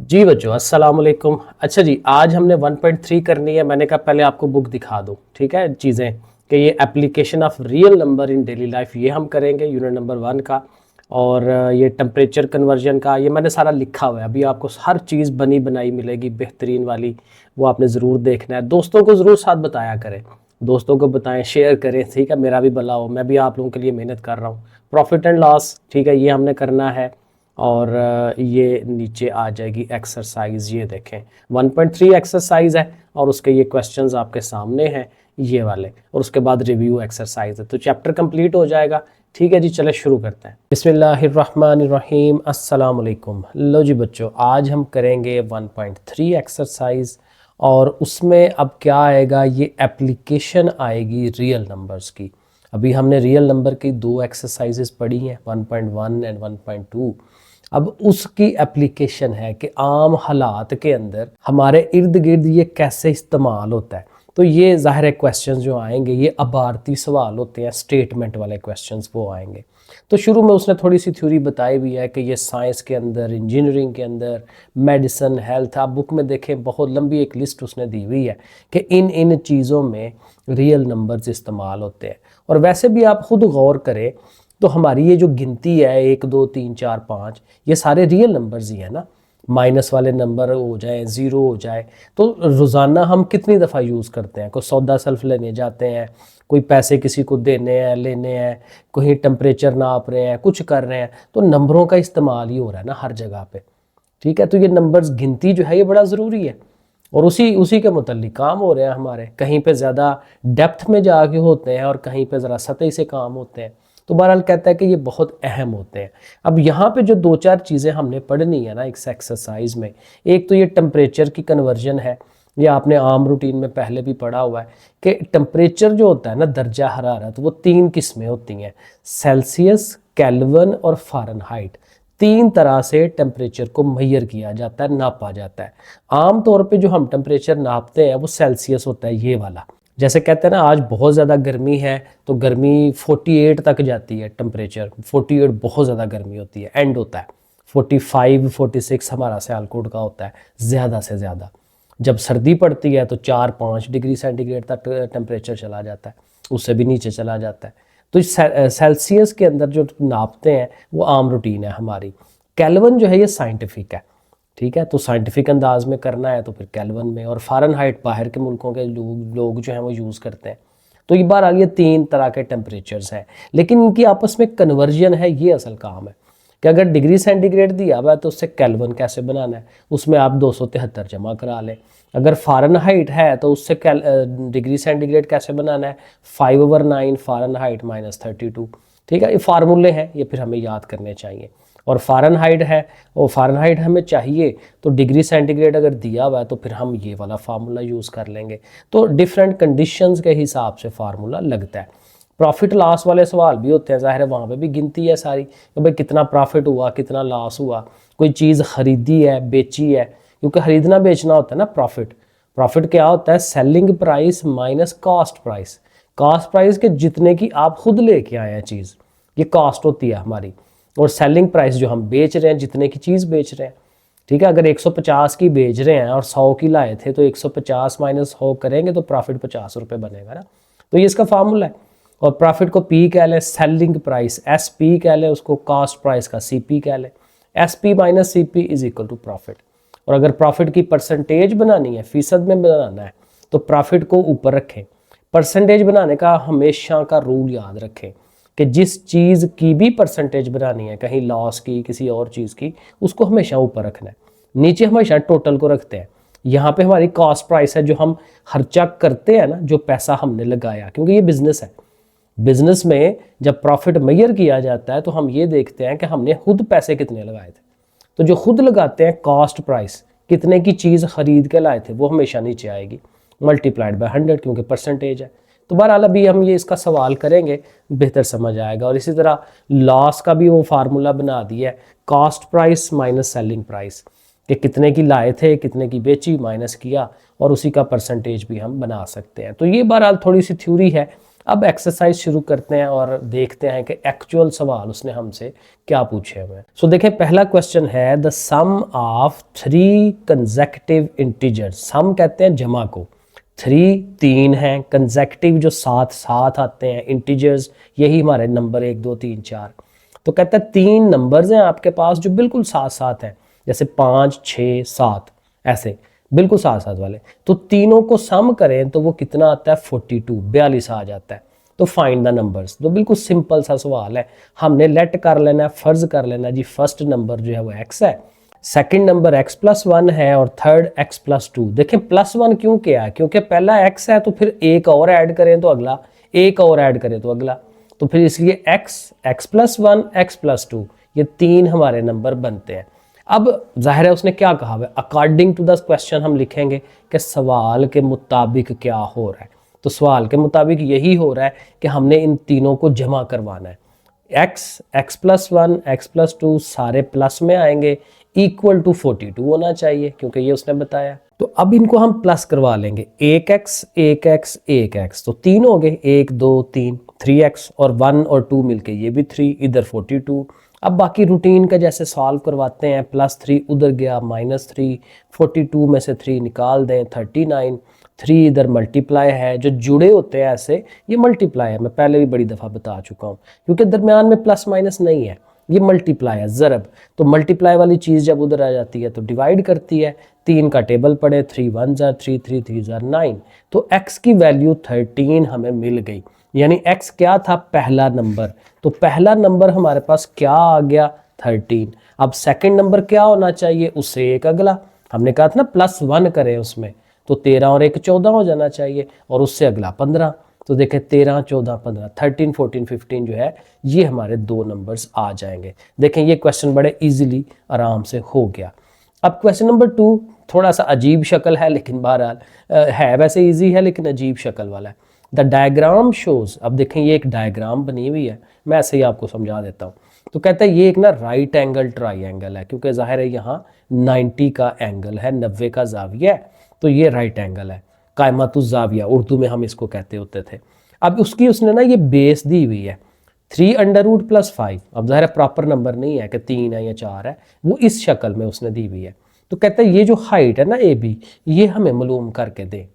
जी बच्चों, अस्सलाम वालेकुम। अच्छा जी, आज हमने 1.3 करनी है। मैंने कहा पहले आपको बुक दिखा दूं, ठीक है, चीज़ें कि ये application of real number in daily life ये हम करेंगे यूनिट नंबर 1 का। और ये टेम्परेचर कन्वर्जन का ये मैंने सारा लिखा हुआ है। अभी आपको हर चीज़ बनी बनाई मिलेगी बेहतरीन वाली, वो आपने ज़रूर देखना है। दोस्तों को ज़रूर साथ बताया करें, दोस्तों को बताएं, शेयर करें, ठीक है, मेरा भी भला हो। मैं भी आप लोगों के लिए मेहनत कर रहा हूँ। प्रॉफिट एंड लॉस, ठीक है, ये हमने करना है। और ये नीचे आ जाएगी एक्सरसाइज, ये देखें 1.3 एक्सरसाइज है और उसके ये क्वेश्चंस आपके सामने हैं ये वाले, और उसके बाद रिव्यू एक्सरसाइज है, तो चैप्टर कंप्लीट हो जाएगा। ठीक है जी, चले शुरू करते हैं। बिस्मिल्लाहिर्रहमानिर्रहीम, अस्सलाम वालेकुम। लो जी बच्चों, आज हम करेंगे 1.3 एक्सरसाइज, और उसमें अब क्या आएगा, ये एप्लीकेशन आएगी रियल नंबर्स की। अभी हमने रियल नंबर की 2 एक्सरसाइजेस पढ़ी हैं, 1.1 एंड 1.2। अब उसकी एप्लीकेशन है कि आम हालात के अंदर हमारे इर्द गिर्द ये कैसे इस्तेमाल होता है। तो ये ज़ाहिर है क्वेश्चंस जो आएंगे ये अबारती सवाल होते हैं, स्टेटमेंट वाले क्वेश्चंस वो आएंगे। तो शुरू में उसने थोड़ी सी थ्योरी बताई भी है कि ये साइंस के अंदर, इंजीनियरिंग के अंदर, मेडिसिन, हेल्थ, आप बुक में देखें बहुत लंबी एक लिस्ट उसने दी हुई है कि इन इन चीज़ों में रियल नंबर्स इस्तेमाल होते हैं। और वैसे भी आप खुद गौर करें तो हमारी ये जो गिनती है 1 2 3 4 5, ये सारे रियल नंबर्स ही है ना। माइनस वाले नंबर हो जाए, ज़ीरो हो जाए, तो रोज़ाना हम कितनी दफ़ा यूज़ करते हैं। कोई सौदा सल्फ लेने जाते हैं, कोई पैसे किसी को देने हैं, लेने हैं, कहीं टेम्परेचर नाप रहे हैं, कुछ कर रहे हैं, तो नंबरों का इस्तेमाल ही हो रहा है ना हर जगह पे। ठीक है, तो ये नंबर्स गिनती जो है ये बड़ा ज़रूरी है, और उसी उसी के मुतल्लिक काम हो रहे हैं हमारे। कहीं पे ज़्यादा डेप्थ में जाके होते हैं और कहीं पे ज़रा सतही से काम होते हैं। तो बहरहाल कहता है कि ये बहुत अहम होते हैं। अब यहाँ पे जो 2-4 चीज़ें हमने पढ़नी है ना इस एक्सरसाइज में, एक तो ये टेम्परेचर की कन्वर्जन है। ये आपने आम रूटीन में पहले भी पढ़ा हुआ है कि टेम्परेचर जो होता है ना, दर्जा हरारत, वो 3 किस्में होती हैं, सेल्सियस, केल्विन और फ़ारेनहाइट। 3 तरह से टेम्परेचर को मेजर किया जाता है, नापा जाता है। आम तौर पे जो हम टेम्परेचर नापते हैं वो सेल्सियस होता है, ये वाला। जैसे कहते हैं ना आज बहुत ज़्यादा गर्मी है, तो गर्मी 48 तक जाती है टेम्परेचर, 48 बहुत ज़्यादा गर्मी होती है, एंड होता है 45 46 हमारा सियालकोट का होता है ज़्यादा से ज़्यादा। जब सर्दी पड़ती है तो 4-5 डिग्री सेंटीग्रेड तक टेम्परेचर चला जाता है, उससे भी नीचे चला जाता है। तो सेल्सियस के अंदर जो नापते हैं वो आम रूटीन है हमारी। केल्विन जो है ये साइंटिफिक है, ठीक है, तो साइंटिफिक अंदाज में करना है तो फिर केल्विन में। और फ़ारेनहाइट बाहर के मुल्कों के लोग जो हैं वो यूज़ करते हैं। तो ये बहरहाल ये 3 तरह के टेम्परेचर्स हैं, लेकिन इनकी आपस में कन्वर्जन है, ये असल काम है कि अगर डिग्री सेंटीग्रेड दिया हुआ है तो उससे केल्विन कैसे बनाना है, उसमें आप 273 जमा करा लें। अगर फ़ारेनहाइट है तो उससे डिग्री सेंटीग्रेड कैसे बनाना है, 5/9 फ़ारेनहाइट -32। ठीक है, ये फार्मूले हैं, ये फिर हमें याद करने चाहिए। और फ़ारेनहाइट है, और फ़ारेनहाइट हमें चाहिए तो डिग्री सेंटीग्रेड अगर दिया हुआ है तो फिर हम ये वाला फार्मूला यूज़ कर लेंगे। तो डिफरेंट कंडीशंस के हिसाब से फार्मूला लगता है। प्रॉफिट लॉस वाले सवाल भी होते हैं, ज़ाहिर है वहाँ पे भी गिनती है सारी कि भाई कितना प्रॉफिट हुआ, कितना लॉस हुआ, कोई चीज़ ख़रीदी है, बेची है, क्योंकि ख़रीदना बेचना होता है ना प्रॉफिट। प्रॉफिट क्या होता है, selling price minus cost price. Cost price के जितने की आप खुद लेके आए हैं चीज़, ये कॉस्ट होती है हमारी, और सेलिंग प्राइस जो हम बेच रहे हैं, जितने की चीज़ बेच रहे हैं। ठीक है, अगर 150 की बेच रहे हैं और 100 की लाए थे तो 150 माइनस 100 करेंगे तो प्रॉफिट 50 रुपये बनेगा ना। तो ये इसका फार्मूला है। और प्रॉफिट को पी कह लें, सेलिंग प्राइस एस पी कह लें, उसको कॉस्ट प्राइस का सी पी कह लें। S P minus C P is equal to profit. और अगर प्रॉफिट की परसेंटेज बनानी है, फीसद में बनाना है, तो प्रॉफिट को ऊपर रखें। परसेंटेज बनाने का हमेशा का रूल याद रखें कि जिस चीज़ की भी परसेंटेज बनानी है, कहीं लॉस की, किसी और चीज़ की, उसको हमेशा ऊपर रखना है। नीचे हमेशा टोटल को रखते हैं। यहाँ पे हमारी कॉस्ट प्राइस है, जो हम खर्चा करते हैं ना, जो पैसा हमने लगाया, क्योंकि ये बिजनेस है। बिजनेस में जब प्रॉफिट मेजर किया जाता है तो हम ये देखते हैं कि हमने खुद पैसे कितने लगाए थे। तो जो खुद लगाते हैं कॉस्ट प्राइस, कितने की चीज़ खरीद के लाए थे, वो हमेशा नीचे आएगी, मल्टीप्लाइड बाय 100, क्योंकि परसेंटेज है। तो बहरहाल अभी हम ये इसका सवाल करेंगे, बेहतर समझ आएगा। और इसी तरह लॉस का भी वो फार्मूला बना दिया है, cost price minus selling price, कि कितने की लाए थे, कितने की बेची, माइनस किया, और उसी का परसेंटेज भी हम बना सकते हैं। तो ये बहरहाल थोड़ी सी थ्योरी है, अब एक्सरसाइज शुरू करते हैं और देखते हैं कि एक्चुअल सवाल उसने हमसे क्या पूछे हुए हैं। सो देखें, पहला क्वेश्चन है the sum of 3 consecutive integers. Sum कहते हैं जमा को, 3 हैं, कंसेक्यूटिव जो साथ साथ आते हैं, इंटीजर्स यही हमारे नंबर 1 2 3 4। तो कहता है 3 नंबर्स हैं आपके पास जो बिल्कुल साथ साथ हैं, जैसे 5 6 7 ऐसे बिल्कुल साथ साथ वाले। तो तीनों को सम करें तो वो कितना आता है 42, 42 आ जाता है। तो फाइंड द नंबर्स। तो बिल्कुल सिंपल सा सवाल है, हमने लेट कर लेना है, फर्ज कर लेना जी फर्स्ट नंबर जो है वो x है, सेकंड नंबर x+1 है और थर्ड x+2। देखें +1 क्यों किया है, क्योंकि पहला x है तो फिर एक और ऐड करें तो अगला, एक और ऐड करें तो अगला, तो फिर इसलिए x, x+1, x+2 ये 3 हमारे नंबर बनते हैं। अब जाहिर है उसने क्या कहा है, अकॉर्डिंग टू द क्वेश्चन हम लिखेंगे कि सवाल के मुताबिक क्या हो रहा है। तो सवाल के मुताबिक यही हो रहा है कि हमने इन तीनों को जमा करवाना है। x, x+1, x+2 सारे प्लस में आएंगे, इक्वल टू 42 होना चाहिए क्योंकि ये उसने बताया। तो अब इनको हम प्लस करवा लेंगे, 1x 1x 1x, तो 3 हो गए, 1 2 3, 3x और 1 और 2 मिलके ये भी 3, इधर 42। अब बाकी रूटीन का जैसे सॉल्व करवाते हैं, +3 उधर गया, -3, 42 में से 3 निकाल दें 39, 3 इधर मल्टीप्लाई है, जो जुड़े होते हैं ऐसे ये मल्टीप्लाई है, मैं पहले भी बड़ी दफ़ा बता चुका हूँ, क्योंकि दरमियान में प्लस माइनस नहीं है, ये मल्टीप्लाई है ज़रब। तो मल्टीप्लाई वाली चीज़ जब उधर आ जाती है तो डिवाइड करती है। 3 का टेबल पड़े, 3 1 जार 3, 3 3 जार 9, तो x की वैल्यू 13 हमें मिल गई। यानी x क्या था, पहला नंबर, तो पहला नंबर हमारे पास क्या आ गया 13। अब सेकंड नंबर क्या होना चाहिए, उससे एक अगला, हमने कहा था ना +1 करें उसमें, तो 13 और 1 14 हो जाना चाहिए, और उससे अगला 15। तो देखें 13 14 15, 13 14 15 जो है ये हमारे 2 नंबर्स आ जाएंगे। देखें ये क्वेश्चन बड़े इजीली आराम से हो गया। अब क्वेश्चन नंबर 2 थोड़ा सा अजीब शक्ल है, लेकिन बहरहाल है वैसे इजी है लेकिन अजीब शक्ल वाला है। द डायग्राम शोज, अब देखें ये एक डायग्राम बनी हुई है, मैं ऐसे ही आपको समझा देता हूँ। तो कहता है ये एक ना राइट एंगल ट्राइंगल है, क्योंकि जाहिर है यहाँ 90 का एंगल है, 90 का जाविया है, तो ये राइट एंगल है, कायमातुज़ जाविया उर्दू में हम इसको कहते होते थे। अब उसने ना ये बेस दी हुई है 3√+5। अब ज़ाहिर प्रॉपर नंबर नहीं है कि 3 है या 4 है, वो इस शक्ल में उसने दी हुई है। तो कहता है ये जो हाइट है ना AB, ये हमें मालूम करके दे,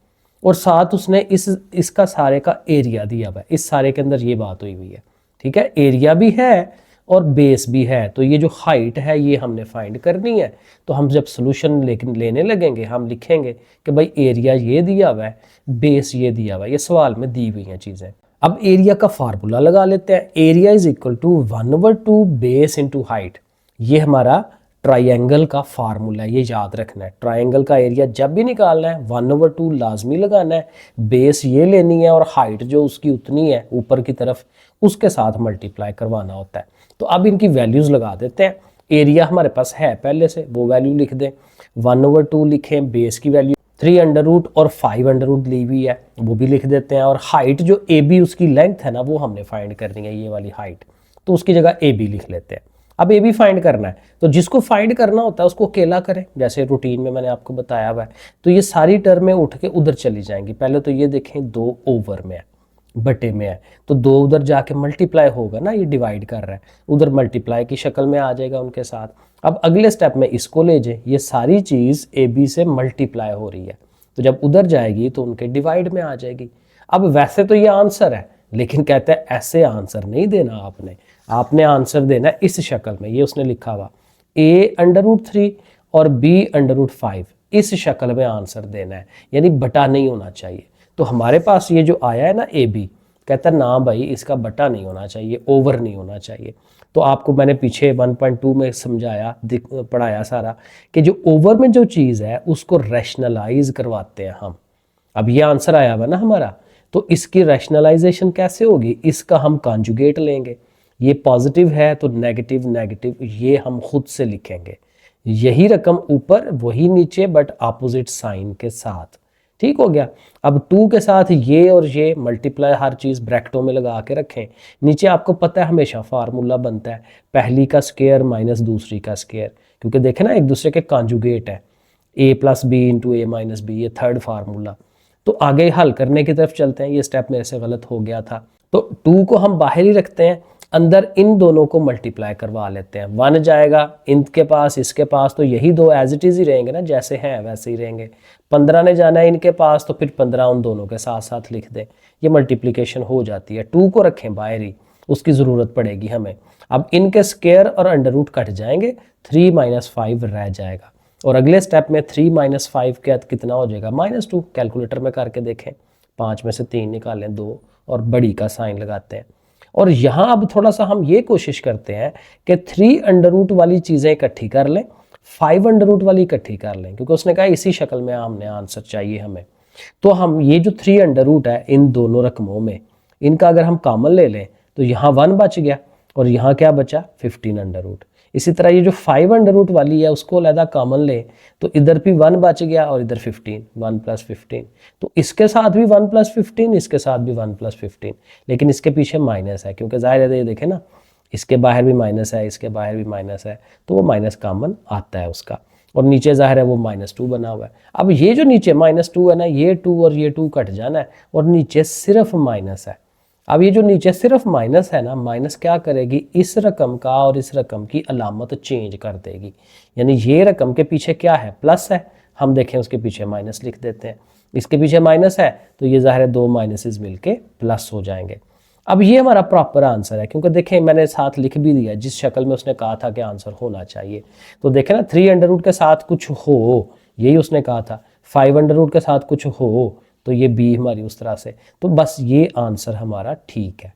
और साथ उसने इसका सारे का एरिया दिया हुआ है, इस सारे के अंदर ये बात हुई हुई है, ठीक है, एरिया भी है और बेस भी है। तो ये जो हाइट है ये हमने फाइंड करनी है। तो हम जब सोल्यूशन लेने लगेंगे हम लिखेंगे कि भाई एरिया ये दिया हुआ है, बेस ये दिया हुआ है, ये सवाल में दी हुई हैं चीज़ें। अब एरिया का फार्मूला लगा लेते हैं, area is equal to 1/2 base into height. ये हमारा ट्राइंगल का फार्मूला है, ये याद रखना है। ट्राइंगल का एरिया जब भी निकालना है 1/2 लाजमी लगाना है, बेस ये लेनी है और हाइट जो उसकी उतनी है ऊपर की तरफ उसके साथ मल्टीप्लाई करवाना होता है। तो अब इनकी वैल्यूज़ लगा देते हैं। एरिया हमारे पास है पहले से, वो वैल्यू लिख दें, 1/2 लिखें, बेस की वैल्यू 3√ और 5√ ली हुई है वो भी लिख देते हैं, और हाइट जो AB उसकी लेंथ है ना वो हमने फाइंड करनी है, ये वाली हाइट, तो उसकी जगह AB लिख लेते हैं। अब AB फाइंड करना है, तो जिसको फाइंड करना होता है उसको अकेला करें, जैसे रूटीन में मैंने आपको बताया हुआ है। तो ये सारी टर्में उठ के उधर चली जाएंगी। पहले तो ये देखें 2 ओवर में है, बटे में है, तो 2 उधर जाके मल्टीप्लाई होगा ना, ये डिवाइड कर रहा है, उधर मल्टीप्लाई की शक्ल में आ जाएगा उनके साथ। अब अगले स्टेप में इसको ले जाए, ये सारी चीज़ AB से मल्टीप्लाई हो रही है, तो जब उधर जाएगी तो उनके डिवाइड में आ जाएगी। अब वैसे तो ये आंसर है, लेकिन कहते हैं ऐसे आंसर नहीं देना, आपने आंसर देना है इस शक्ल में, ये उसने लिखा हुआ A√3 और B√5, इस शक्ल में आंसर देना है, यानी बटा नहीं होना चाहिए। तो हमारे पास ये जो आया है ना AB, कहता है ना भाई इसका बटा नहीं होना चाहिए, ओवर नहीं होना चाहिए। तो आपको मैंने पीछे 1.2 में समझाया पढ़ाया सारा कि जो ओवर में जो चीज़ है उसको रैशनलाइज करवाते हैं हम। अब ये आंसर आया हुआ ना हमारा, तो इसकी रैशनलाइजेशन कैसे होगी, इसका हम कॉन्जुगेट लेंगे। ये पॉजिटिव है तो नेगेटिव नेगेटिव ये हम खुद से लिखेंगे, यही रकम ऊपर वही नीचे बट अपोजिट साइन के साथ, ठीक हो गया। अब 2 के साथ ये और ये मल्टीप्लाई हर चीज़ ब्रैकेटों में लगा के रखें। नीचे आपको पता है हमेशा फार्मूला बनता है पहली का स्क्वायर माइनस दूसरी का स्क्वायर, क्योंकि देखें ना एक दूसरे के कॉन्जुगेट है, A + B × A - B, ये थर्ड फार्मूला। तो आगे हल करने की तरफ चलते हैं। ये स्टेप मेरे से गलत हो गया था। तो 2 को हम बाहर ही रखते हैं, अंदर इन दोनों को मल्टीप्लाई करवा लेते हैं। 1 जाएगा इनके पास, इसके पास, तो यही दो एज इट इज ही रहेंगे ना, जैसे हैं वैसे ही रहेंगे। 15 ने जाना है इनके पास, तो फिर 15 उन दोनों के साथ साथ लिख दें। ये मल्टीप्लिकेशन हो जाती है। 2 को रखें बाहर ही, उसकी ज़रूरत पड़ेगी हमें। अब इनके स्क्वायर और अंडर रूट कट जाएंगे, 3 - 5 रह जाएगा। और अगले स्टेप में 3 - 5 के बाद कितना हो जाएगा, -2। कैलकुलेटर में करके देखें, 5 में से 3 निकालें, 2, और बड़ी का साइन लगाते हैं। और यहाँ अब थोड़ा सा हम ये कोशिश करते हैं कि 3 अंडर रूट वाली चीज़ें इकट्ठी कर लें, 5 अंडर रूट वाली इकट्ठी कर लें, क्योंकि उसने कहा इसी शक्ल में हमने आंसर चाहिए हमें। तो हम ये जो 3 अंडर रूट है इन दोनों रकमों में, इनका अगर हम कॉमन ले लें तो यहाँ 1 बच गया और यहाँ क्या बचा, 15 अंडर रूट। इसी तरह ये जो 5 अंडर रूट वाली है उसको अलहदा कॉमन ले तो इधर भी 1 बच गया और इधर 15, 1 + 15। तो इसके साथ भी 1 + 15, इसके साथ भी 1 + 15, लेकिन इसके पीछे माइनस है, क्योंकि जाहिर है ये देखें ना, इसके बाहर भी माइनस है, इसके बाहर भी माइनस है, तो वो माइनस कॉमन आता है उसका। और नीचे जाहिर है वो -2 बना हुआ है। अब ये जो नीचे -2 है ना, ये 2 और ये 2 कट जाना है और नीचे सिर्फ माइनस है। अब ये जो नीचे सिर्फ माइनस है ना, माइनस क्या करेगी, इस रकम का और इस रकम की अलामत चेंज कर देगी। यानी ये रकम के पीछे क्या है, प्लस है, हम देखें उसके पीछे माइनस लिख देते हैं। इसके पीछे माइनस है तो ये ज़ाहिर है 2 माइनसेस मिलके प्लस हो जाएंगे। अब ये हमारा प्रॉपर आंसर है, क्योंकि देखें मैंने साथ लिख भी दिया जिस शक्ल में उसने कहा था कि आंसर होना चाहिए। तो देखें ना, 3 अंडर रूट के साथ कुछ हो, यही उसने कहा था। 5 अंडर रूट के साथ कुछ हो, तो ये बी हमारी उस तरह से, तो बस ये आंसर हमारा ठीक है।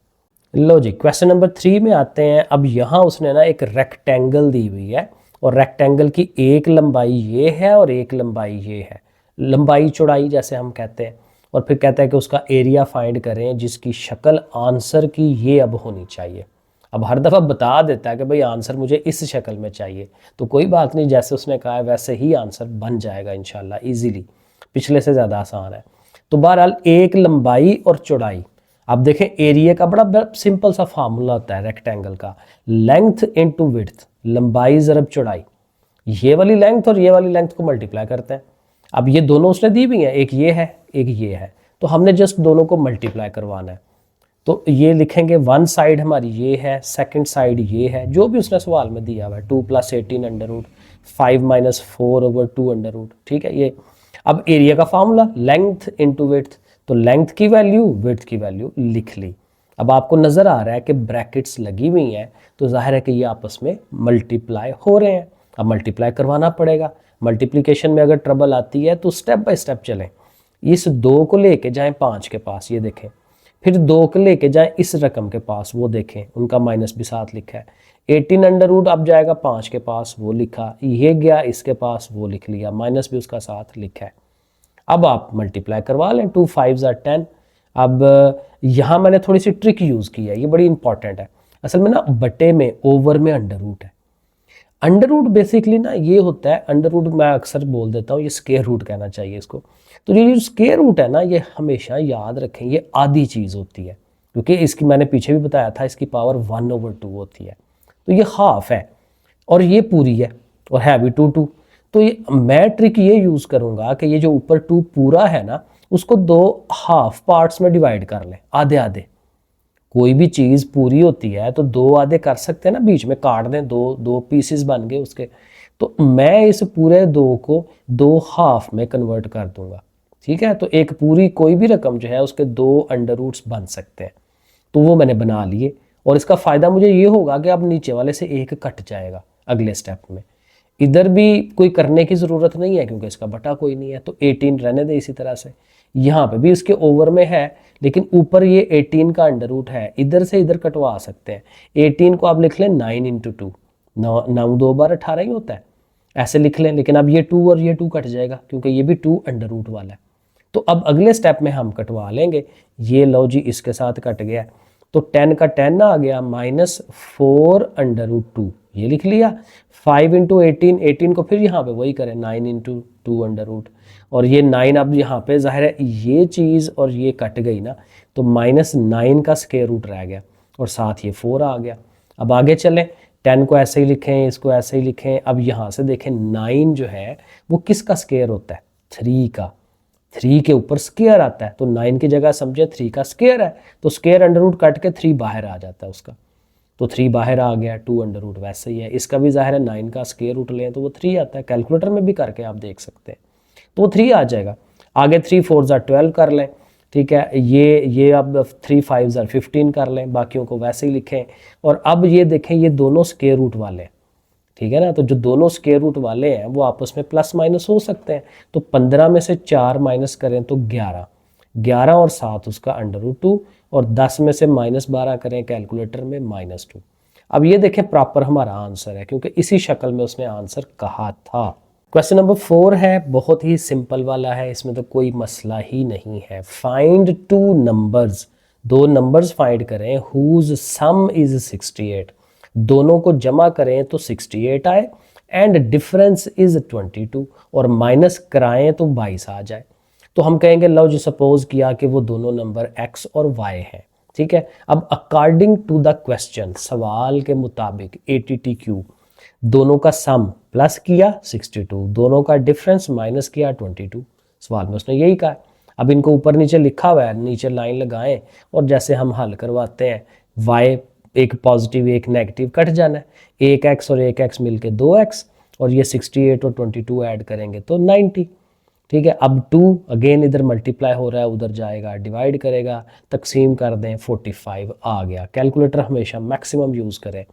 लो जी, क्वेश्चन नंबर 3 में आते हैं। अब यहाँ उसने ना एक रेक्टेंगल दी हुई है और रेक्टेंगल की एक लंबाई ये है और एक लंबाई ये है, लंबाई चौड़ाई जैसे हम कहते हैं। और फिर कहता है कि उसका एरिया फाइंड करें जिसकी शक्ल आंसर की ये अब होनी चाहिए। अब हर दफ़ा बता देता है कि भाई आंसर मुझे इस शक्ल में चाहिए, तो कोई बात नहीं, जैसे उसने कहा है वैसे ही आंसर बन जाएगा इंशाल्लाह ईजीली, पिछले से ज़्यादा आसान है। तो बहरहाल एक लंबाई और चौड़ाई, अब देखें एरिया का बड़ा सिंपल सा फार्मूला होता है रेक्टेंगल का, लेंथ इनटू विड्थ, लंबाई ज़रब चौड़ाई। ये वाली लेंथ और ये वाली लेंथ को मल्टीप्लाई करते हैं। अब ये दोनों उसने दी हुई हैं, एक ये है एक ये है, तो हमने जस्ट दोनों को मल्टीप्लाई करवाना है। तो ये लिखेंगे, वन साइड हमारी ये है, सेकंड साइड ये है, जो भी उसने सवाल में दिया हुआ है, 2 + 18 अंडर रूट, 5 - 4/2 अंडर रूट, ठीक है ये। अब एरिया का फार्मूला लेंथ इनटू विड्थ, तो लेंथ की वैल्यू विड्थ की वैल्यू लिख ली। अब आपको नज़र आ रहा है कि ब्रैकेट्स लगी हुई हैं, तो जाहिर है कि ये आपस में मल्टीप्लाई हो रहे हैं। अब मल्टीप्लाई करवाना पड़ेगा। मल्टीप्लिकेशन में अगर ट्रबल आती है तो स्टेप बाय स्टेप चलें। इस 2 को लेके जाएं 5 के पास, ये देखें, फिर 2 को लेके जाएं इस रकम के पास, वो देखें उनका माइनस भी साथ लिखा है। 18 अंडर रूट अब जाएगा 5 के पास, वो लिखा, ये गया इसके पास, वो लिख लिया, माइनस भी उसका साथ लिखा है। अब आप मल्टीप्लाई करवा लें, 2 × 5 = 10। अब यहाँ मैंने थोड़ी सी ट्रिक यूज़ की है, ये बड़ी इंपॉर्टेंट है। असल में ना बटे में ओवर में अंडर रूट है। अंडर रूट बेसिकली ना ये होता है, अंडर रूट मैं अक्सर बोल देता हूँ, ये स्क्वायर रूट कहना चाहिए इसको। तो ये जो स्क्वायर रूट है ना, ये हमेशा याद रखें, ये आधी चीज़ होती है, क्योंकि इसकी मैंने पीछे भी बताया था, इसकी पावर 1/2 होती है। तो ये हाफ है और ये पूरी है और है भी 2 तो ये मैं ट्रिक ये यूज़ करूँगा कि ये जो ऊपर 2 पूरा है ना, उसको 2 हाफ पार्ट्स में डिवाइड कर लें, आधे आधे। कोई भी चीज़ पूरी होती है तो 2 आधे कर सकते हैं ना, बीच में काट दें, 2 पीसेस बन गए उसके। तो मैं इस पूरे 2 को 2 हाफ में कन्वर्ट कर दूंगा, ठीक है। तो एक पूरी कोई भी रकम जो है उसके 2 अंडर रूट्स बन सकते हैं, तो वो मैंने बना लिए। और इसका फ़ायदा मुझे ये होगा कि अब नीचे वाले से एक कट जाएगा अगले स्टेप में। इधर भी कोई करने की ज़रूरत नहीं है क्योंकि इसका बटा कोई नहीं है, तो 18 रहने दे इसी तरह से। यहाँ पे भी इसके ओवर में है, लेकिन ऊपर ये 18 का अंडर रूट है, इधर से इधर कटवा सकते हैं। 18 को आप लिख लें 9 × 2, 9 2 बार 18 ही होता है, ऐसे लिख लें। लेकिन अब ये 2 और ये 2 कट जाएगा क्योंकि ये भी 2 अंडर रूट वाला है। तो अब अगले स्टेप में हम कटवा लेंगे। ये लो जी, इसके साथ कट गया, तो 10 का 10 आ गया, -4 अंडर रूट 2, ये लिख लिया। 5 × 18, 18 को फिर यहाँ पे वही करें, 9 × 2 अंडर रूट, और ये 9 अब यहाँ पे ज़ाहिर है ये चीज़ और ये कट गई ना, तो -9 का स्क्वायर रूट रह गया और साथ ये 4 आ गया। अब आगे चलें, 10 को ऐसे ही लिखें, इसको ऐसे ही लिखें। अब यहाँ से देखें 9 जो है वो किसका स्क्वायर होता है, 3 का, 3 के ऊपर स्क्वायर आता है, तो 9 की जगह समझे 3 का स्क्वायर है, तो स्क्वायर अंडर रूट कट के 3 बाहर आ जाता है उसका, तो 3 बाहर आ गया, 2 अंडर रूट वैसे ही है। इसका भी जाहिर है 9 का स्क्वायर रूट लें तो वो 3 आता है, कैलकुलेटर में भी करके आप देख सकते हैं, तो वो 3 आ जाएगा। आगे 3 4 ज़ा 12 कर लें, ठीक है, ये अब 3 5 ज़ा 15 कर लें, बाकियों को वैसे ही लिखें। और अब ये देखें ये दोनों स्क्वायर रूट वाले हैं, ठीक है ना, तो जो दोनों स्क्वायर रूट वाले हैं वो आपस में प्लस माइनस हो सकते हैं, तो 15 में से 4 माइनस करें तो 11, 11 और 7 उसका अंडर रूट 2, और 10 में से -12 करें कैलकुलेटर में -2। अब ये देखें प्रॉपर हमारा आंसर है, क्योंकि इसी शक्ल में उसने आंसर कहा था। क्वेश्चन नंबर 4 है, बहुत ही सिंपल वाला है, इसमें तो कोई मसला ही नहीं है। फाइंड 2 नंबर्स, 2 नंबर्स फाइंड करें हुज सम इज 68, दोनों को जमा करें तो 68 आए, एंड डिफरेंस इज 22, और माइनस कराएं तो 22 आ जाए। तो हम कहेंगे लो जी सपोज किया कि वो दोनों नंबर x और y हैं, ठीक है। अब अकॉर्डिंग टू द क्वेश्चन, सवाल के मुताबिक ATTQ, दोनों का सम प्लस किया 62, दोनों का डिफरेंस माइनस किया 22, सवाल में उसने यही कहा है। अब इनको ऊपर नीचे लिखा हुआ है, नीचे लाइन लगाएं और जैसे हम हल करवाते हैं, y एक पॉजिटिव एक नेगेटिव कट जाना है, एक x और एक x मिलके 2x, और ये 68 और 22 ऐड करेंगे तो 90, ठीक है। अब 2 अगेन इधर मल्टीप्लाई हो रहा है, उधर जाएगा डिवाइड करेगा, तकसीम कर दें 45 आ गया। कैलकुलेटर हमेशा मैक्सिमम यूज़ करें,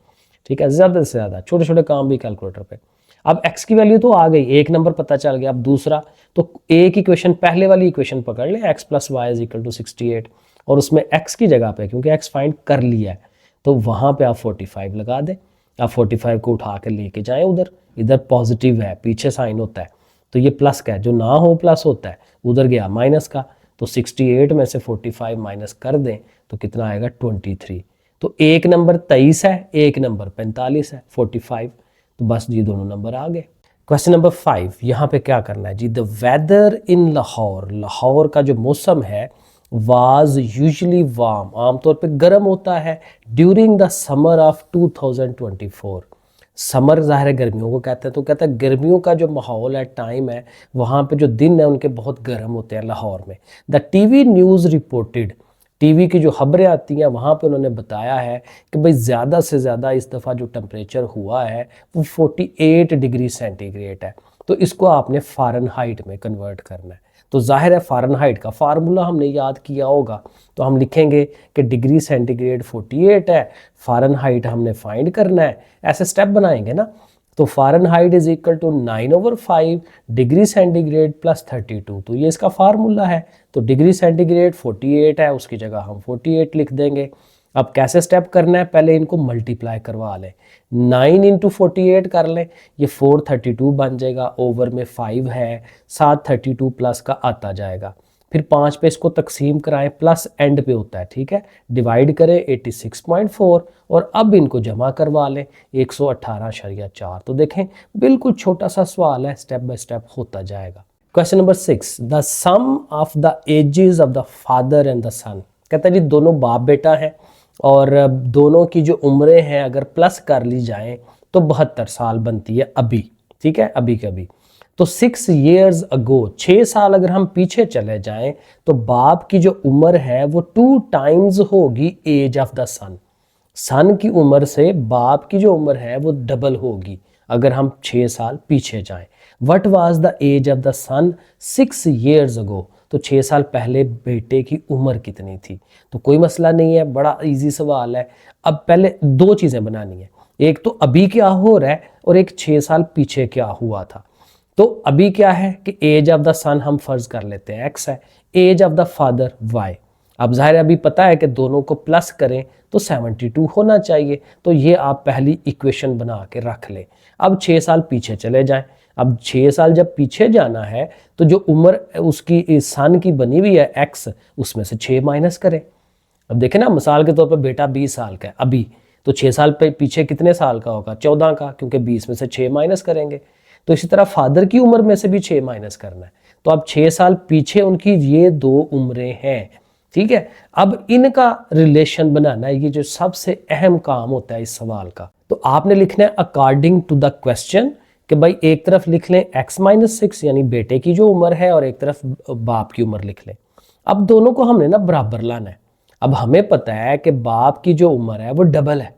ठीक है, ज़्यादा से ज़्यादा, छोटे छोटे काम भी कैलकुलेटर पे। अब x की वैल्यू तो आ गई, एक नंबर पता चल गया। अब दूसरा, तो एक इक्वेशन पहले वाली इक्वेशन पकड़ लें, x + y = 68, और उसमें x की जगह पे क्योंकि x फाइंड कर लिया है तो वहाँ पे आप 45 लगा दें। आप 45 को उठा कर लेके जाएं उधर, इधर पॉजिटिव है पीछे साइन होता है तो ये प्लस का है, जो ना हो प्लस होता है, उधर गया माइनस का, तो 68 में से 45 माइनस कर दें तो कितना आएगा 23। तो एक नंबर 23 है, एक नंबर 45 है, 45, तो बस ये दोनों नंबर आ गए। क्वेश्चन नंबर 5, यहाँ पे क्या करना है जी, द वेदर इन लाहौर, लाहौर का जो मौसम है वाज यूजली वार्म, आमतौर पे गर्म होता है, during the summer of 2024, summer ज़ाहिर है गर्मियों को कहते हैं, तो कहता है गर्मियों का जो माहौल है, टाइम है, वहाँ पे जो दिन है उनके बहुत गर्म होते हैं लाहौर में। The TV news reported, TV की जो खबरें आती हैं वहाँ पे उन्होंने बताया है कि भाई ज़्यादा से ज़्यादा इस दफ़ा जो टेम्परेचर हुआ है वो 48 डिग्री सेंटीग्रेड है। तो इसको आपने फ़ारेनहाइट में कन्वर्ट करना है, तो जाहिर है फ़ारेनहाइट का फार्मूला हमने याद किया होगा, तो हम लिखेंगे कि डिग्री सेंटीग्रेड 48 है, फ़ारेनहाइट हमने फाइंड करना है, ऐसे स्टेप बनाएंगे ना। तो फ़ारेनहाइट = 9/5 डिग्री सेंटीग्रेड + 32, तो ये इसका फार्मूला है। तो डिग्री सेंटीग्रेड 48 है, उसकी जगह हम 48 लिख देंगे। अब कैसे स्टेप करना है, पहले इनको मल्टीप्लाई करवा लें, 9 × 48 कर लें, ये 432 बन जाएगा, ओवर में 5 है, 7 32 प्लस का आता जाएगा, फिर 5 पे इसको तकसीम कराएं, प्लस एंड पे होता है, ठीक है, डिवाइड करें 86.4, और अब इनको जमा करवा लें 118.4। तो देखें बिल्कुल छोटा सा सवाल है, स्टेप बाय स्टेप होता जाएगा। Question number 6, the sum of the ages of the father and the son, कहता है जी दोनों बाप बेटा हैं और दोनों की जो उम्रें हैं अगर प्लस कर ली जाएं तो 72 साल बनती है अभी, ठीक है, अभी के अभी। तो 6 years ago, 6 साल अगर हम पीछे चले जाएं तो बाप की जो उम्र है वो 2 times होगी एज ऑफ द सन, सन की उम्र से बाप की जो उम्र है वो डबल होगी अगर हम 6 साल पीछे जाएं। What was the age of the son 6 years ago, तो 6 साल पहले बेटे की उम्र कितनी थी। तो कोई मसला नहीं है, बड़ा इजी सवाल है। अब पहले 2 चीज़ें बनानी है, एक तो अभी क्या हो रहा है और एक 6 साल पीछे क्या हुआ था। तो अभी क्या है कि एज ऑफ द सन हम फर्ज कर लेते हैं x है, age of the father y। अब जाहिर अभी पता है कि दोनों को प्लस करें तो 72 होना चाहिए, तो ये आप पहली इक्वेशन बना के रख लें। अब 6 साल पीछे चले जाएं, अब 6 साल जब पीछे जाना है तो जो उम्र उसकी सन की बनी हुई है x, उसमें से 6 माइनस करें। अब देखें ना, मिसाल के तौर पर बेटा 20 साल का है अभी, तो 6 साल पे पीछे कितने साल का होगा, 14 का, क्योंकि 20 में से 6 माइनस करेंगे। तो इसी तरह फादर की उम्र में से भी 6 माइनस करना है। तो अब 6 साल पीछे उनकी ये 2 उम्रें हैं, ठीक है। अब इनका रिलेशन बनाना है, ये जो सबसे अहम काम होता है इस सवाल का। तो आपने लिखना है अकॉर्डिंग टू द क्वेश्चन, कि भाई एक तरफ लिख लें x-6 यानी बेटे की जो उम्र है और एक तरफ बाप की उम्र लिख लें। अब दोनों को हमने ना बराबर लाना है। अब हमें पता है कि बाप की जो उम्र है वो डबल है,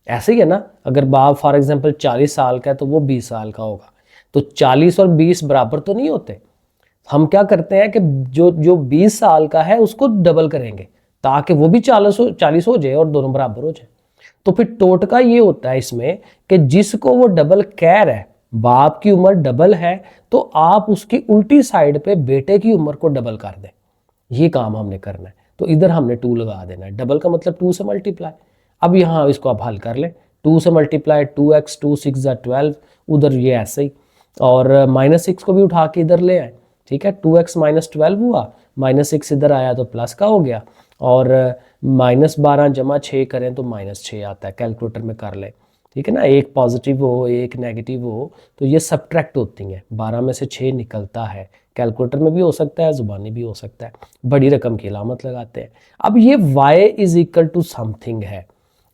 ऐसे ही है ना। अगर बाप फॉर एग्जांपल 40 साल का है तो वो 20 साल का होगा, तो 40 और 20 बराबर तो नहीं होते। हम क्या करते हैं कि जो जो 20 साल का है उसको डबल करेंगे ताकि वो भी 40 हो जाए और दोनों बराबर हो जाए। तो फिर टोटका ये होता है इसमें कि जिसको वो डबल कह रहा है, बाप की उम्र डबल है, तो आप उसकी उल्टी साइड पे बेटे की उम्र को डबल कर दें। ये काम हमने करना है। तो इधर हमने 2 लगा देना है। डबल का मतलब 2 से मल्टीप्लाई। अब यहाँ इसको आप हल कर लें। 2 से मल्टीप्लाई 2x, 2 6 12, उधर ये ऐसे ही, और -6 को भी उठा के इधर ले आए। ठीक है, 2x - 12 हुआ, -6 इधर आया तो प्लस का हो गया, और -12 जमा 6 करें तो -6 आता है। कैलकुलेटर में कर ले, ठीक है ना। एक पॉजिटिव हो एक नेगेटिव हो तो ये सब्ट्रैक्ट होती हैं, 12 में से 6 निकलता है। कैलकुलेटर में भी हो सकता है, जुबानी भी हो सकता है। बड़ी रकम की अलामत लगाते हैं। अब ये y = समथिंग है।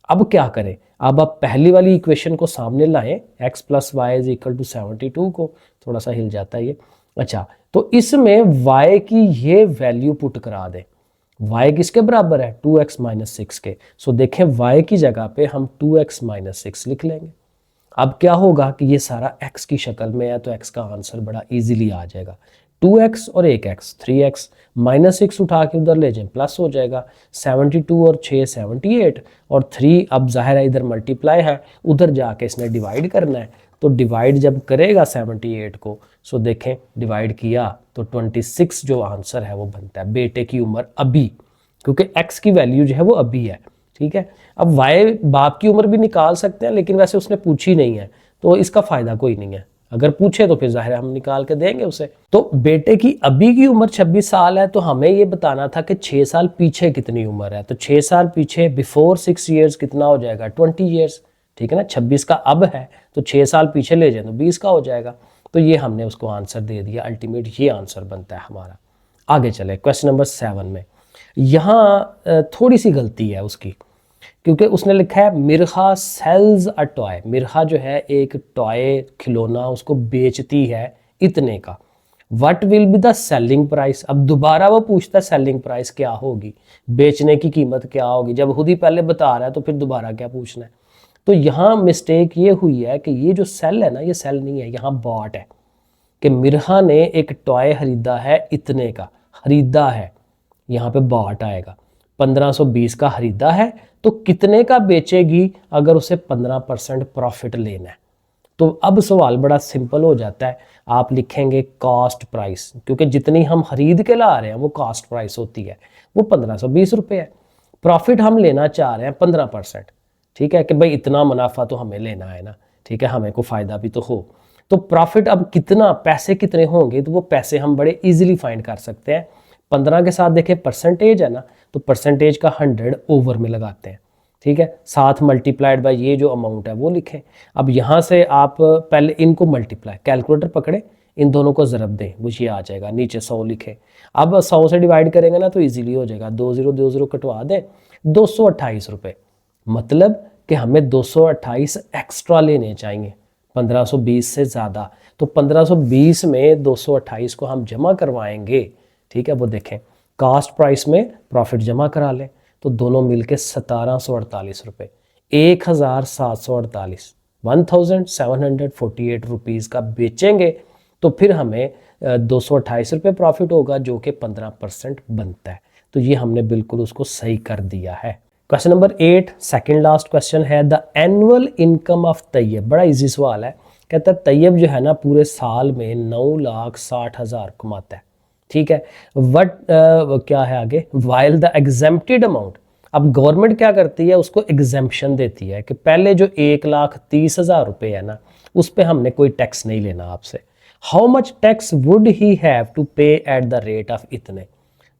अब क्या करें, अब आप पहली वाली इक्वेशन को सामने लाएं, x + y = 72 को, थोड़ा सा हिल जाता है ये। अच्छा, तो इसमें y की ये वैल्यू पुट करा दें। y किसके बराबर है, 2x - 6 के। सो देखें y की जगह पे हम 2x - 6 लिख लेंगे। अब क्या होगा कि ये सारा x की शक्ल में है, तो x का आंसर बड़ा इजीली आ जाएगा। 2x और एक x 3x, -6 उठा के उधर ले जाएं प्लस हो जाएगा। 72 और 6 78, और 3 अब जाहिर है इधर मल्टीप्लाई है, उधर जाके इसने डिवाइड करना है। तो डिवाइड जब करेगा 78 को, सो देखें डिवाइड किया तो 26 जो आंसर है वो बनता है। बेटे की उम्र अभी, क्योंकि x की वैल्यू जो है वो अभी है। ठीक है, अब y बाप की उम्र भी निकाल सकते हैं, लेकिन वैसे उसने पूछी नहीं है तो इसका फायदा कोई नहीं है। अगर पूछे तो फिर जाहिर है हम निकाल के देंगे उसे। तो बेटे की अभी की उम्र 26 साल है, तो हमें ये बताना था कि 6 साल पीछे कितनी उम्र है। तो 6 साल पीछे बिफोर 6 ईयर्स कितना हो जाएगा, 20 ईयर्स। ठीक है ना, 26 का अब है तो 6 साल पीछे ले जाए तो 20 का हो जाएगा। तो ये हमने उसको आंसर दे दिया, अल्टीमेट ये आंसर बनता है हमारा। आगे चले क्वेश्चन नंबर 7 में। यहाँ थोड़ी सी गलती है उसकी, क्योंकि उसने लिखा है मिर्हा सेल्स अ टॉय। मिर्हा जो है एक टॉय खिलौना उसको बेचती है इतने का। What will be the selling price. अब दोबारा वो पूछता है सेलिंग प्राइस क्या होगी, बेचने की कीमत क्या होगी। जब खुद ही पहले बता रहा है तो फिर दोबारा क्या पूछना है। तो यहाँ मिस्टेक ये हुई है कि ये जो सेल है ना, ये सेल नहीं है, यहाँ बॉट है। कि मिर्हा ने एक टॉय खरीदा है इतने का, खरीदा है, यहाँ पे बॉट आएगा। 1520 का खरीदा है तो कितने का बेचेगी अगर उसे 15% प्रॉफिट लेना है। तो अब सवाल बड़ा सिंपल हो जाता है। आप लिखेंगे कॉस्ट प्राइस, क्योंकि जितनी हम खरीद के ला रहे हैं वो कॉस्ट प्राइस होती है, वो 1520 रुपये है। प्रॉफिट हम लेना चाह रहे हैं 15%। ठीक है कि भाई इतना मुनाफा तो हमें लेना है ना, ठीक है, हमें को फ़ायदा भी तो हो। तो प्रॉफिट अब कितना, पैसे कितने होंगे, तो वो पैसे हम बड़े इजीली फाइंड कर सकते हैं। 15 के साथ देखें परसेंटेज है ना, तो परसेंटेज का 100 ओवर में लगाते हैं। ठीक है, साथ मल्टीप्लाइड बाय ये जो अमाउंट है वो लिखें। अब यहाँ से आप पहले इनको मल्टीप्लाई, कैलकुलेटर पकड़े, इन दोनों को ज़रब दें, वो ये आ जाएगा। नीचे 100 लिखें। अब 100 से डिवाइड करेंगे ना तो इजीली हो जाएगा। 2 0 2 0 कटवा दें, 228 रुपये। मतलब कि हमें 228 एक्स्ट्रा लेने चाहिए 1520 से ज़्यादा। तो 1520 में 228 को हम जमा करवाएंगे। ठीक है, वो देखें कास्ट प्राइस में प्रॉफिट जमा करा लें तो दोनों मिलके 1748 रुपये, 1748 1748 रुपीज़ का बेचेंगे। तो फिर हमें 228 रुपये प्रॉफिट होगा, जो कि 15% बनता है। तो ये हमने बिल्कुल उसको सही कर दिया है। Question number 8, second last question है, the annual income of Tayyab. बड़ा इजी सवाल है। कहता है तैयब जो है ना पूरे साल में 9,60,000 कमाता है। ठीक है, वट क्या है आगे, वाइल द एग्जेम्प्टेड अमाउंट। अब गवर्नमेंट क्या करती है, उसको एग्जेम्पशन देती है कि पहले जो 1,30,000 रुपये है ना, उस पर हमने कोई टैक्स नहीं लेना आपसे। How much tax would he have to pay at the rate of इतने।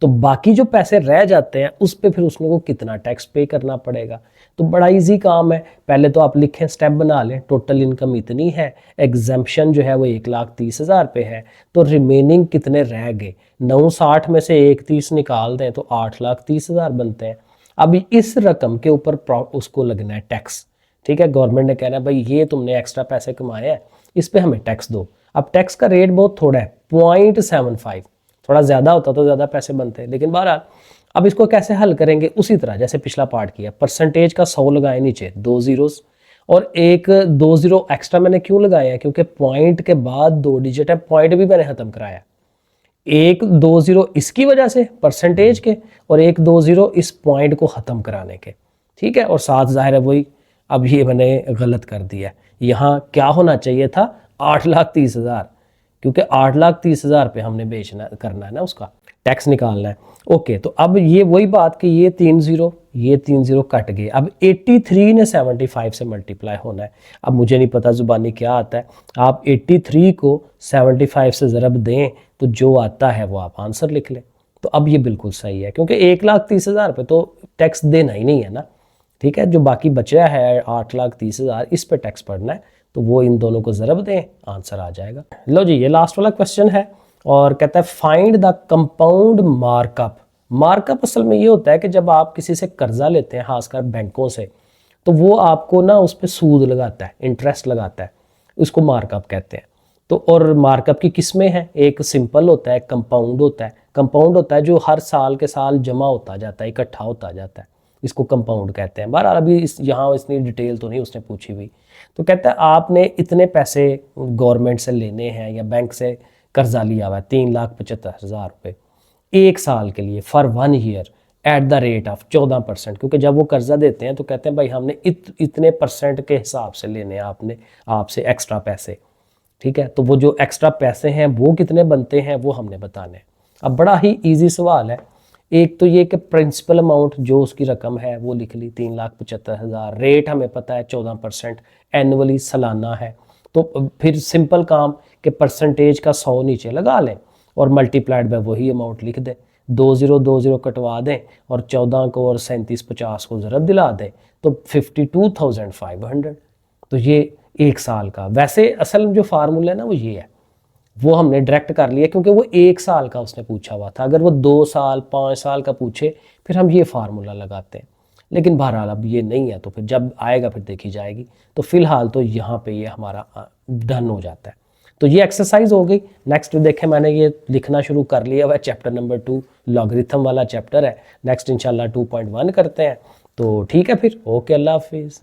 तो बाकी जो पैसे रह जाते हैं उस पे फिर उसको कितना टैक्स पे करना पड़ेगा। तो बड़ा इजी काम है। पहले तो आप लिखें, स्टेप बना लें, टोटल इनकम इतनी है, एग्जेम्पशन जो है वो 1,30,000 पे है, तो रिमेनिंग कितने रह गए, 960 में से 1,30 निकाल दें तो 8,30,000 बनते हैं। अब इस रकम के ऊपर उसको लगना है टैक्स। ठीक है, गवर्नमेंट ने कहना है भाई ये तुमने एक्स्ट्रा पैसे कमाए हैं, इस पे हमें टैक्स दो। अब टैक्स का रेट बहुत थोड़ा है 0.75, थोड़ा ज़्यादा होता तो ज़्यादा पैसे बनते हैं, लेकिन बहरहाल अब इसको कैसे हल करेंगे, उसी तरह जैसे पिछला पार्ट किया, परसेंटेज का 100 लगाए नीचे 2 ज़ीरोस और एक 2 ज़ीरो एक्स्ट्रा मैंने क्यों लगाए हैं, क्योंकि पॉइंट के बाद 2 डिजिट है, पॉइंट भी मैंने ख़त्म कराया, एक 2 ज़ीरो इसकी वजह से परसेंटेज के और एक 2 ज़ीरो इस पॉइंट को ख़त्म कराने के, ठीक है। और साथ जाहिर है वही, अब ये मैंने गलत कर दिया, यहाँ क्या होना चाहिए था 8,30,000, क्योंकि 8,30,000 पे हमने बेचना करना है ना, उसका टैक्स निकालना है। ओके, तो अब ये वही बात कि ये 3 ज़ीरो कट गए, अब 83 ने 75 से मल्टीप्लाई होना है। अब मुझे नहीं पता ज़ुबानी क्या आता है, आप 83 को 75 से ज़रब दें तो जो आता है वो आप आंसर लिख लें। तो अब ये बिल्कुल सही है, क्योंकि 1,30,000 पे तो टैक्स देना ही नहीं है ना, ठीक है। जो बाकी बचा है 8,30,000, इस पे टैक्स पड़ना है, तो वो इन दोनों को ज़रब दें, आंसर आ जाएगा। लो जी, ये लास्ट वाला क्वेश्चन है और कहता है find the compound markup. Markup असल में ये होता है कि जब आप किसी से कर्जा लेते हैं, खासकर बैंकों से, तो वो आपको ना उस पर सूद लगाता है, इंटरेस्ट लगाता है, उसको मार्कअप कहते हैं। तो और मार्कअप की किस्में हैं, एक सिंपल होता है, कंपाउंड होता है। कंपाउंड होता है जो हर साल के साल जमा होता जाता है, इकट्ठा होता जाता है, इसको कंपाउंड कहते हैं। बहरहाल अभी यहाँ इतनी डिटेल तो नहीं उसने पूछी हुई। तो कहता है आपने इतने पैसे गवर्नमेंट से लेने हैं या बैंक से कर्जा लिया हुआ है 3,75,000 रुपये एक साल के लिए, for 1 year eight the rate of 14%, क्योंकि जब वो कर्जा देते हैं तो कहते हैं भाई हमने इतने परसेंट के हिसाब से लेने हैं आपने आपसे एक्स्ट्रा पैसे, ठीक है। तो वो जो एक्स्ट्रा पैसे हैं वो कितने बनते हैं वो हमने बताने हैं। अब बड़ा ही ईजी सवाल है, एक तो ये कि प्रिंसिपल अमाउंट जो उसकी रकम है वो लिख ली 3,75,000, रेट हमें पता है 14%, एनुअली सालाना है। तो फिर सिंपल काम कि परसेंटेज का 100 नीचे लगा लें और मल्टीप्लाइड बाय वही अमाउंट लिख दें, 2 ज़ीरो कटवा दें और 14 को और 3750 को ज़रब दिला दें, तो 52,500। तो ये एक साल का, वैसे असल में जो फार्मूला है ना वो ये है, वो हमने डायरेक्ट कर लिया क्योंकि वो एक साल का उसने पूछा हुआ था। अगर वो 2 साल 5 साल का पूछे फिर हम ये फार्मूला लगाते हैं, लेकिन बहरहाल अब ये नहीं है, तो फिर जब आएगा फिर देखी जाएगी। तो फिलहाल तो यहाँ पे ये हमारा डन हो जाता है। तो ये एक्सरसाइज हो गई। नेक्स्ट देखें, मैंने ये लिखना शुरू कर लिया हुआ है, चैप्टर नंबर 2 लॉगरिथम वाला चैप्टर है। नेक्स्ट इंशाल्लाह 2.1 करते हैं। तो ठीक है फिर, ओके, अल्लाह हाफिज़।